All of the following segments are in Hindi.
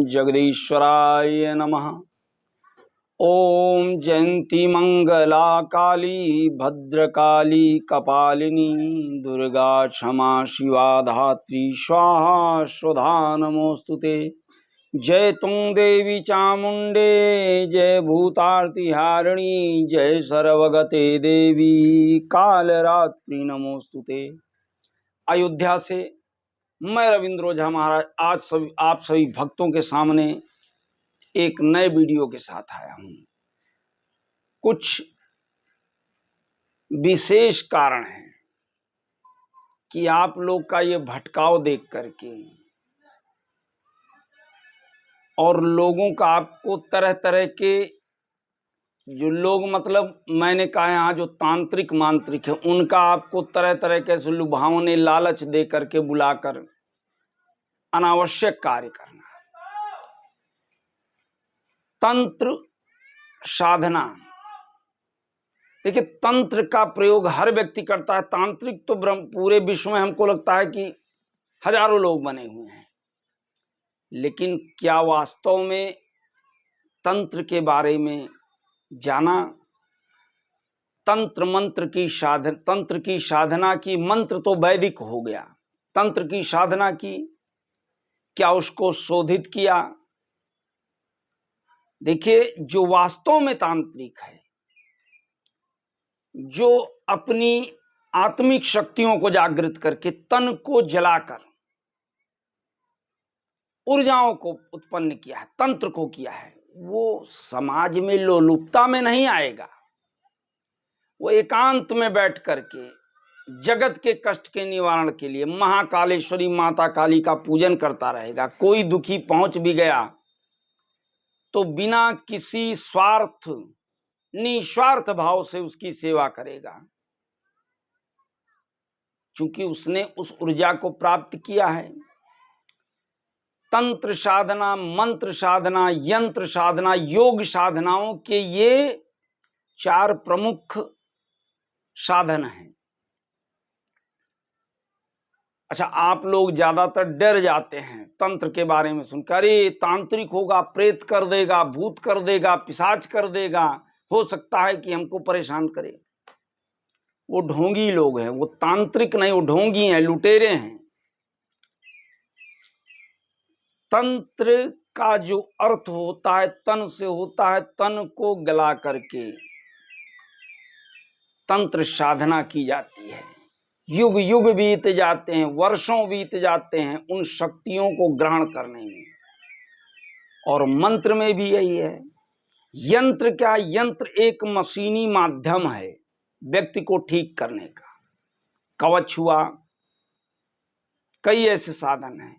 जगदीश्वराय नमः। ओम जयंती मंगला काली भद्रकाली कपालिनी दुर्गा क्षमा शिवा धात्री स्वाहा स्वधा नमोस्तुते। जय तुंग देवी चामुंडे जय भूतार्तिहारिणी जय सर्वगते देवी कालरात्रि नमोस्तुते। अयोध्या से मैं रविंद्र ओझा महाराज आज आप सभी भक्तों के सामने एक नए वीडियो के साथ आया हूं। कुछ विशेष कारण है कि आप लोग का ये भटकाव देख करके और लोगों का आपको तरह तरह के जो लोग मतलब मैंने कहा यहाँ जो तांत्रिक मांत्रिक है उनका आपको तरह तरह के लुभावने लालच दे करके बुलाकर अनावश्यक कार्य करना। तंत्र साधना, देखिए तंत्र का प्रयोग हर व्यक्ति करता है। तांत्रिक तो पूरे विश्व में हमको लगता है कि हजारों लोग बने हुए हैं, लेकिन क्या वास्तव में तंत्र के बारे में जाना? तंत्र मंत्र की तंत्र की साधना की, मंत्र तो वैदिक हो गया, तंत्र की साधना की, क्या उसको शोधित किया? देखिए जो वास्तव में तांत्रिक है, जो अपनी आत्मिक शक्तियों को जागृत करके तन को जलाकर ऊर्जाओं को उत्पन्न किया है, तंत्र को किया है, वो समाज में लोलुपता में नहीं आएगा। वो एकांत में बैठ करके जगत के कष्ट के निवारण के लिए महाकालेश्वरी माता काली का पूजन करता रहेगा। कोई दुखी पहुंच भी गया तो बिना किसी स्वार्थ, निस्वार्थ भाव से उसकी सेवा करेगा, क्योंकि उसने उस ऊर्जा को प्राप्त किया है। तंत्र साधना, मंत्र साधना, यंत्र साधना, योग साधनाओं के ये 4 प्रमुख साधन हैं। अच्छा, आप लोग ज्यादातर डर जाते हैं तंत्र के बारे में सुनकर, अरे तांत्रिक होगा, प्रेत कर देगा, भूत कर देगा, पिशाच कर देगा, हो सकता है कि हमको परेशान करे। वो ढोंगी लोग हैं, वो तांत्रिक नहीं, वो ढोंगी हैं, लुटेरे हैं। तंत्र का जो अर्थ होता है तन से होता है, तन को गला करके तंत्र साधना की जाती है। युग युग बीत जाते हैं, वर्षों बीत जाते हैं उन शक्तियों को ग्रहण करने में। और मंत्र में भी यही है। यंत्र क्या? यंत्र एक मशीनी माध्यम है व्यक्ति को ठीक करने का। कवच हुआ, कई ऐसे साधन हैं।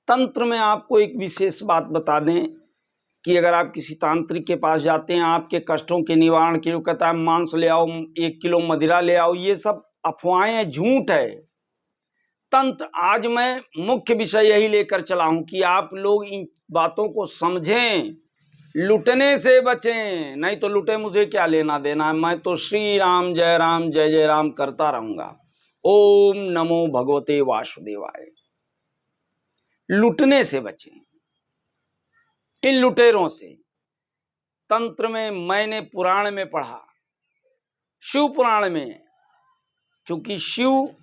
तंत्र में आपको एक विशेष बात बता दें कि अगर आप किसी तांत्रिक के पास जाते हैं, आपके कष्टों के निवारण के लिए कहता है मांस ले आओ, 1 किलो मदिरा ले आओ, ये सब अफवाहें हैं, झूठ है। तंत्र, आज मैं मुख्य विषय यही लेकर चला हूं कि आप लोग इन बातों को समझें, लुटने से बचें। नहीं तो लुटे मुझे क्या लेना देना है, मैं तो श्री राम जय जय राम करता रहूंगा। ओम नमो भगवते वासुदेवाय। लुटने से बचें, इन लुटेरों से। तंत्र में मैंने पुराण में पढ़ा, शिव पुराण में, क्योंकि शिव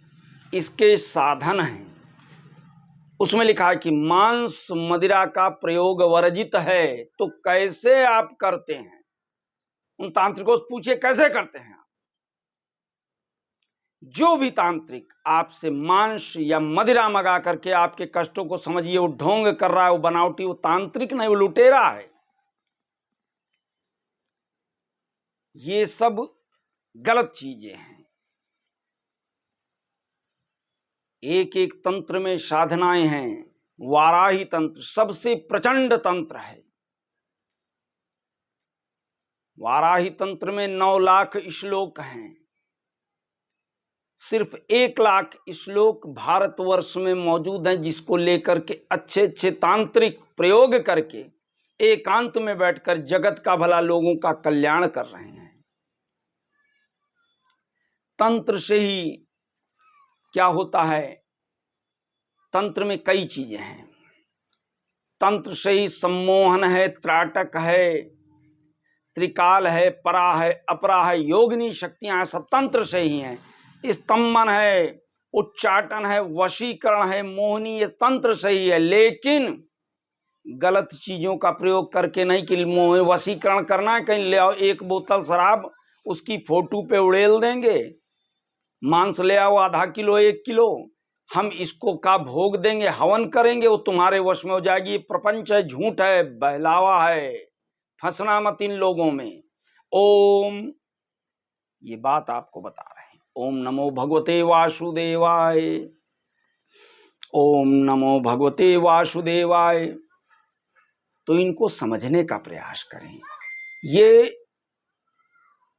इसके साधन हैं, उसमें लिखा है कि मांस मदिरा का प्रयोग वर्जित है। तो कैसे आप करते हैं? उन तांत्रिकों से पूछिए कैसे करते हैं आप। जो भी तांत्रिक आपसे मांस या मदिरा मंगा करके आपके कष्टों को, समझिए वो ढोंग कर रहा है, वो बनावटी, वो तांत्रिक नहीं, वो लुटेरा है। ये सब गलत चीजें हैं। एक एक तंत्र में साधनाएं हैं। वाराही तंत्र सबसे प्रचंड तंत्र है। वाराही तंत्र में 9 लाख श्लोक हैं। सिर्फ 1 लाख श्लोक भारतवर्ष में मौजूद हैं, जिसको लेकर के अच्छे अच्छे तांत्रिक प्रयोग करके एकांत में बैठकर जगत का भला, लोगों का कल्याण कर रहे हैं। तंत्र से ही क्या होता है तंत्र में कई चीजें हैं। तंत्र से ही सम्मोहन है, त्राटक है, त्रिकाल है, परा है, अपरा है, योगिनी शक्तियां हैं, सब तंत्र से ही हैं। स्तंभन है, उच्चाटन है, वशीकरण है, मोहिनी, ये तंत्र से ही है। लेकिन गलत चीजों का प्रयोग करके नहीं कि मोह वशीकरण करना है, कहीं ले आओ 1 बोतल शराब, उसकी फोटो पे उड़ेल देंगे, मांस ले आओ आधा किलो 1 किलो, हम इसको का भोग देंगे, हवन करेंगे, वो तुम्हारे वश में हो जाएगी। प्रपंच है, झूठ है, बहलावा है, फंसना मत इन लोगों में। ओम, ये बात आपको बता रहे हैं। ओम नमो भगवते वासुदेवाय, ओम नमो भगवते वासुदेवाय। तो इनको समझने का प्रयास करें। ये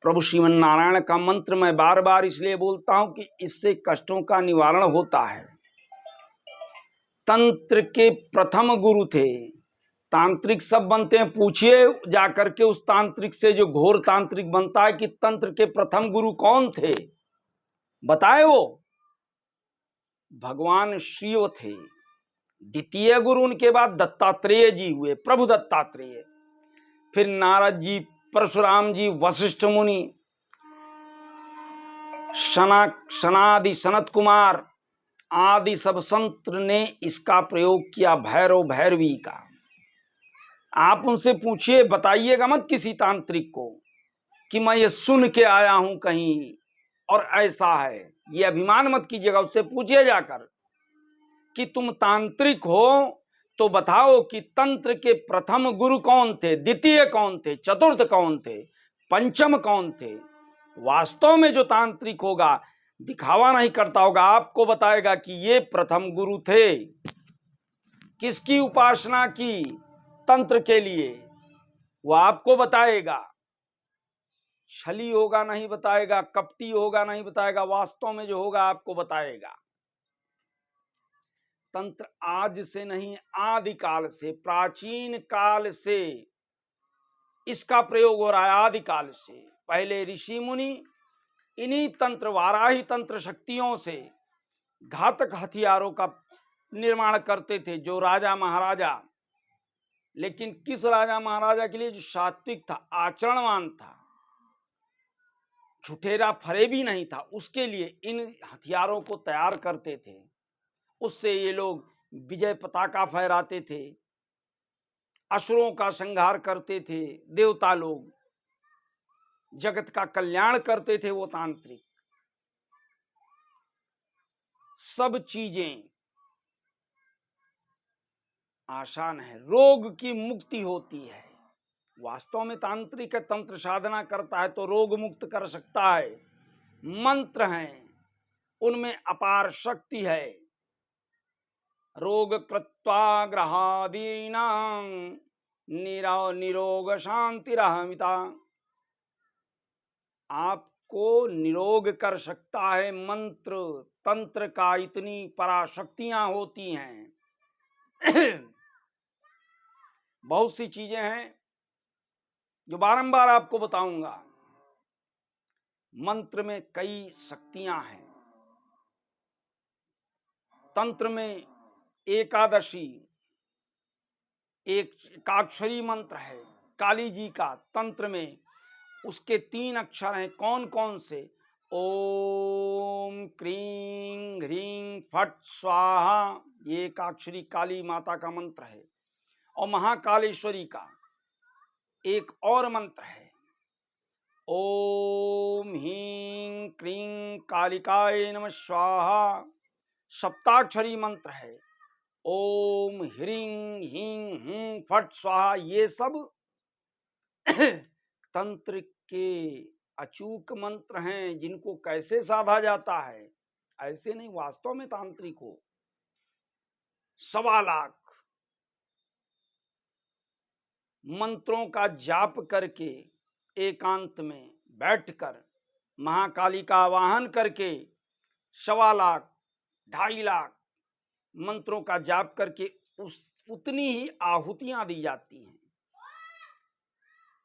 प्रभु श्रीमन नारायण का मंत्र मैं बार बार इसलिए बोलता हूं कि इससे कष्टों का निवारण होता है। तंत्र के प्रथम गुरु थे। तांत्रिक सब बनते हैं, पूछिए जाकर के उस तांत्रिक से जो घोर तांत्रिक बनता है कि तंत्र के प्रथम गुरु कौन थे, बताए वो भगवान शिव थे। द्वितीय गुरु उनके बाद दत्तात्रेय जी हुए, प्रभु दत्तात्रेय। फिर नारद जी, परशुराम जी, वशिष्ठ मुनि, सनादि सनत कुमार आदि सब संत ने इसका प्रयोग किया, भैरव भैरवी का। आप उनसे पूछिए, बताइएगा मत किसी तांत्रिक को कि मैं ये सुन के आया हूं कहीं और ऐसा है, ये अभिमान मत कीजिएगा। उससे पूछिए जाकर कि तुम तांत्रिक हो तो बताओ कि तंत्र के प्रथम गुरु कौन थे, द्वितीय कौन थे, चतुर्थ कौन थे, पंचम कौन थे। वास्तव में जो तांत्रिक होगा दिखावा नहीं करता होगा, आपको बताएगा कि ये प्रथम गुरु थे। किसकी उपासना की तंत्र के लिए, वो आपको बताएगा। छली होगा नहीं बताएगा, कपटी होगा नहीं बताएगा, वास्तव में जो होगा आपको बताएगा। तंत्र आज से नहीं, आदिकाल से, प्राचीन काल से इसका प्रयोग हो रहा है। आदिकाल से पहले ऋषि मुनि इन्हीं तंत्र, वाराही तंत्र शक्तियों से घातक हथियारों का निर्माण करते थे, जो राजा महाराजा, लेकिन किस राजा महाराजा के लिए, जो सात्विक था, आचरणवान था, झुठेरा फरेबी नहीं था, उसके लिए इन हथियारों को तैयार करते थे। उससे ये लोग विजय पताका फहराते थे, असुरों का संहार करते थे, देवता लोग, जगत का कल्याण करते थे वो तांत्रिक। सब चीजें आसान है, रोग की मुक्ति होती है। वास्तव में तांत्रिक तंत्र साधना करता है तो रोग मुक्त कर सकता है। मंत्र हैं, उनमें अपार शक्ति है। रोग कृत्वा ग्रहादीनां निरोग शांतिरहमिता। आपको निरोग कर सकता है मंत्र। तंत्र का इतनी पराशक्तियां होती हैं। बहुत सी चीजें हैं जो बारंबार आपको बताऊंगा। मंत्र में कई शक्तियां हैं। तंत्र में एकादशी एक एकाक्षरी मंत्र है काली जी का। तंत्र में उसके 3 अक्षर हैं। कौन कौन से? ओम क्रीं ह्रीं फट स्वाहा, ये एकाक्षरी काली माता का मंत्र है। और महाकालेश्वरी का एक और मंत्र है, ओम ह्रीं क्रीं कालिकाय नमः स्वाहा। सप्ताक्षरी मंत्र है, ओम ह्रीं ह्रीं हूं फट स्वाहा। ये सब तंत्र के अचूक मंत्र हैं, जिनको कैसे साधा जाता है ऐसे नहीं। वास्तव में तांत्रिक हो, 1.25 लाख मंत्रों का जाप करके एकांत में बैठकर महाकाली का आवाहन करके 1.25 लाख 2.5 लाख मंत्रों का जाप करके उतनी ही आहुतियां दी जाती हैं।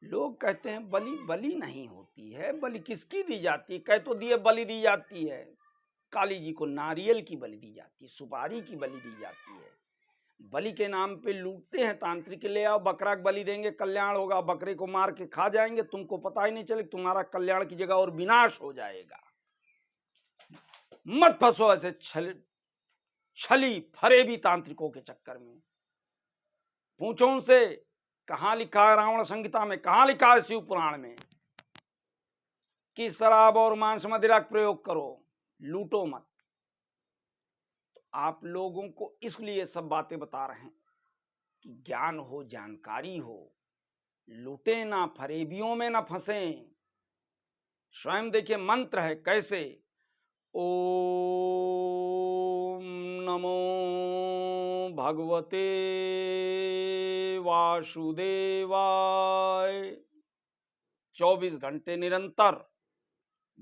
लोग कहते हैं बलि, बलि नहीं होती है। बलि किसकी दी जाती है? कह तो दिए बलि दी जाती है। काली जी को नारियल की बलि दी जाती है, सुपारी की बलि दी जाती है। बलि के नाम पे लूटते हैं तांत्रिक, ले आओ बकरा की बलि देंगे कल्याण होगा, बकरे को मार के खा जाएंगे, तुमको पता ही नहीं चले, तुम्हारा कल्याण की जगह और विनाश हो जाएगा। मत फंसो ऐसे छली फरेबी तांत्रिकों के चक्कर में। पूछो उनसे कहां लिखा है रावण संहिता में, कहां लिखा है शिव पुराण में कि शराब और मांस मदिरा का प्रयोग करो, लूटो मत। तो आप लोगों को इसलिए सब बातें बता रहे हैं कि ज्ञान हो, जानकारी हो, लूटे ना, फरेबियों में ना फंसे। स्वयं देखिए मंत्र है कैसे, ओम नमो भगवते वासुदेवाय। 24 घंटे निरंतर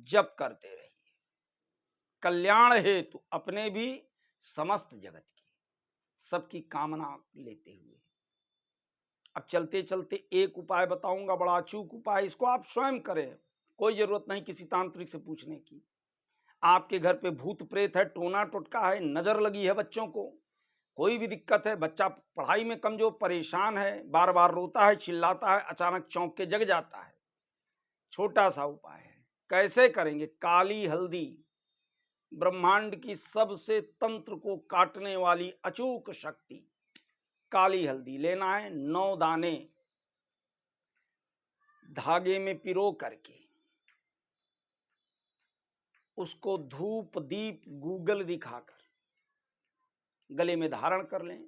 जप करते रहिए, कल्याण हेतु अपने भी समस्त जगत की, सबकी कामना लेते हुए। अब चलते चलते एक उपाय बताऊंगा, बड़ा अचूक उपाय, इसको आप स्वयं करें, कोई जरूरत नहीं किसी तांत्रिक से पूछने की। आपके घर पे भूत प्रेत है, टोना टोटका है, नजर लगी है, बच्चों को कोई भी दिक्कत है, बच्चा पढ़ाई में कमजोर, परेशान है, बार बार रोता है, चिल्लाता है, अचानक चौंक के जग जाता है, छोटा सा उपाय है। कैसे करेंगे? काली हल्दी, ब्रह्मांड की सबसे तंत्र को काटने वाली अचूक शक्ति काली हल्दी लेना है। 9 दाने धागे में पिरो करके उसको धूप दीप गूगल दिखाकर गले में धारण कर लें,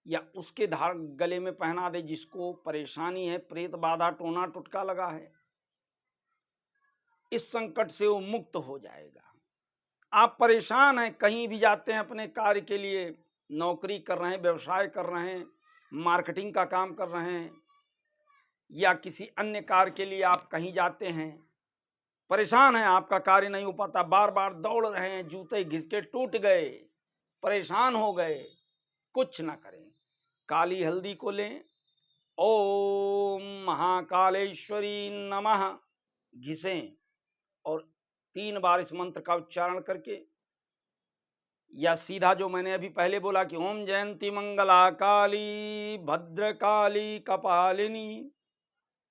या उसके गले में पहना दे जिसको परेशानी है, प्रेत बाधा टोना टुटका लगा है, इस संकट से वो मुक्त हो जाएगा। आप परेशान हैं, कहीं भी जाते हैं अपने कार्य के लिए, नौकरी कर रहे हैं, व्यवसाय कर रहे हैं, मार्केटिंग का काम कर रहे हैं, या किसी अन्य कार्य के लिए आप कहीं जाते हैं, परेशान हैं, आपका कार्य नहीं हो पाता, बार बार दौड़ रहे हैं, जूते घिसके टूट गए, परेशान हो गए, कुछ ना करें, काली हल्दी को लें, ओम महाकालेश्वरी नमः घिसें और 3 बार इस मंत्र का उच्चारण करके, या सीधा जो मैंने अभी पहले बोला कि ओम जयंती मंगला काली भद्रकाली कपालिनी,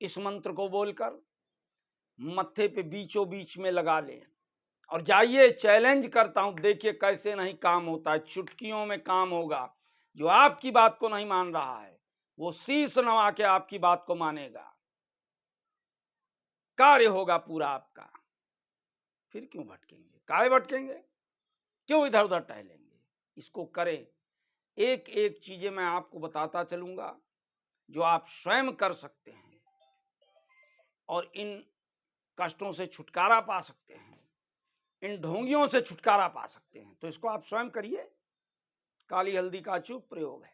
इस मंत्र को बोलकर मत्थे पे बीचों बीच में लगा लें और जाइए, चैलेंज करता हूं, देखिए कैसे नहीं काम होता है, चुटकियों में काम होगा। जो आपकी बात को नहीं मान रहा है वो शीश नवा के आपकी बात को मानेगा, कार्य होगा पूरा आपका। फिर क्यों भटकेंगे, काहे भटकेंगे, क्यों इधर उधर टहलेंगे? इसको करें। एक एक चीजें मैं आपको बताता चलूंगा जो आप स्वयं कर सकते हैं और इन कष्टों से छुटकारा पा सकते हैं, इन ढोंगियों से छुटकारा पा सकते हैं। तो इसको आप स्वयं करिए, काली हल्दी का अचूक प्रयोग है,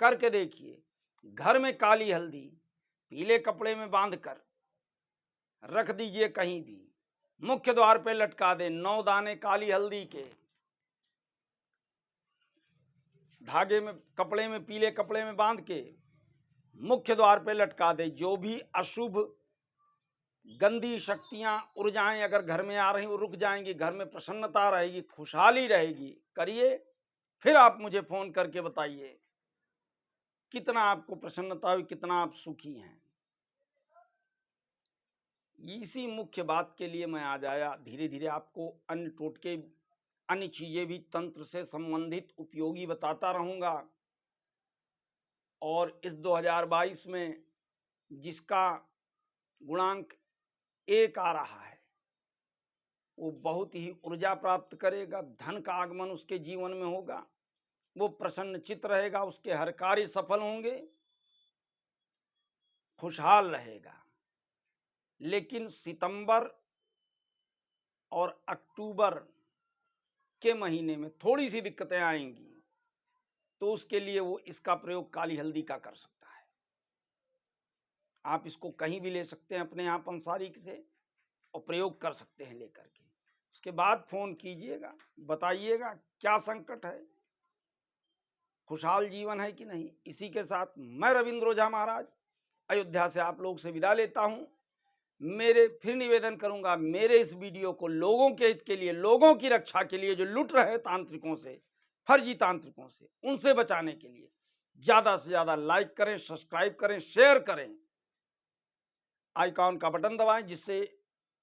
करके देखिए। घर में काली हल्दी पीले कपड़े में बांधकर रख दीजिए, कहीं भी मुख्य द्वार पे लटका दे। 9 दाने काली हल्दी के धागे में, कपड़े में, पीले कपड़े में बांध के मुख्य द्वार पे लटका दे। जो भी अशुभ गंदी शक्तियां, ऊर्जाएं अगर घर में आ रही वो रुक जाएंगी, घर में प्रसन्नता रहेगी, खुशहाली रहेगी। करिए, फिर आप मुझे फोन करके बताइए कितना आपको प्रसन्नता हुई, कितना आप सुखी हैं। इसी मुख्य बात के लिए मैं आज आया। धीरे धीरे आपको अन्य टोटके, अन्य चीजें भी तंत्र से संबंधित उपयोगी बताता रहूंगा। और इस 2022 में जिसका गुणांक 1 आ रहा है वो बहुत ही ऊर्जा प्राप्त करेगा, धन का आगमन उसके जीवन में होगा, वो प्रसन्न चित्त रहेगा, उसके हर कार्य सफल होंगे, खुशहाल रहेगा। लेकिन सितंबर और अक्टूबर के महीने में थोड़ी सी दिक्कतें आएंगी, तो उसके लिए वो इसका प्रयोग काली हल्दी का कर सकता है। आप इसको कहीं भी ले सकते हैं अपने यहाँ पंसारिक से और प्रयोग कर सकते हैं लेकर के। उसके बाद फोन कीजिएगा, बताइएगा क्या संकट है, खुशहाल जीवन है कि नहीं। इसी के साथ मैं रविंद्र ओझा महाराज अयोध्या से आप लोग से विदा लेता हूं। मेरे फिर निवेदन करूंगा, मेरे इस वीडियो को लोगों के हित के लिए, लोगों की रक्षा के लिए, जो लुट रहे तांत्रिकों से, फर्जी तांत्रिकों से, उनसे बचाने के लिए ज्यादा से ज्यादा लाइक करें, सब्सक्राइब करें, शेयर करें, आइकॉन का बटन दबाएं, जिससे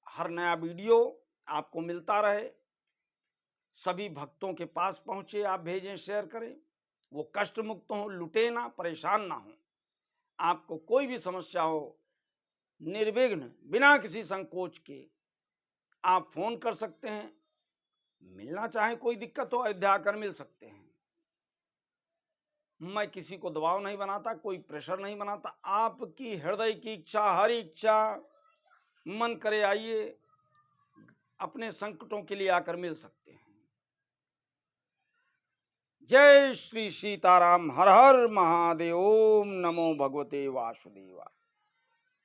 हर नया वीडियो आपको मिलता रहे, सभी भक्तों के पास पहुंचे, आप भेजें, शेयर करें, वो कष्ट मुक्त हो, लुटे ना, परेशान ना हो। आपको कोई भी समस्या हो, निर्विघ्न बिना किसी संकोच के आप फोन कर सकते हैं। मिलना चाहे, कोई दिक्कत हो, अयोध्या आकर मिल सकते हैं। मैं किसी को दबाव नहीं बनाता, कोई प्रेशर नहीं बनाता। आपकी हृदय की इच्छा, हर इच्छा, मन करे आइए, अपने संकटों के लिए आकर मिल सकते हैं। जय श्री सीताराम। हर हर महादेव। ओम नमो भगवते वासुदेवा।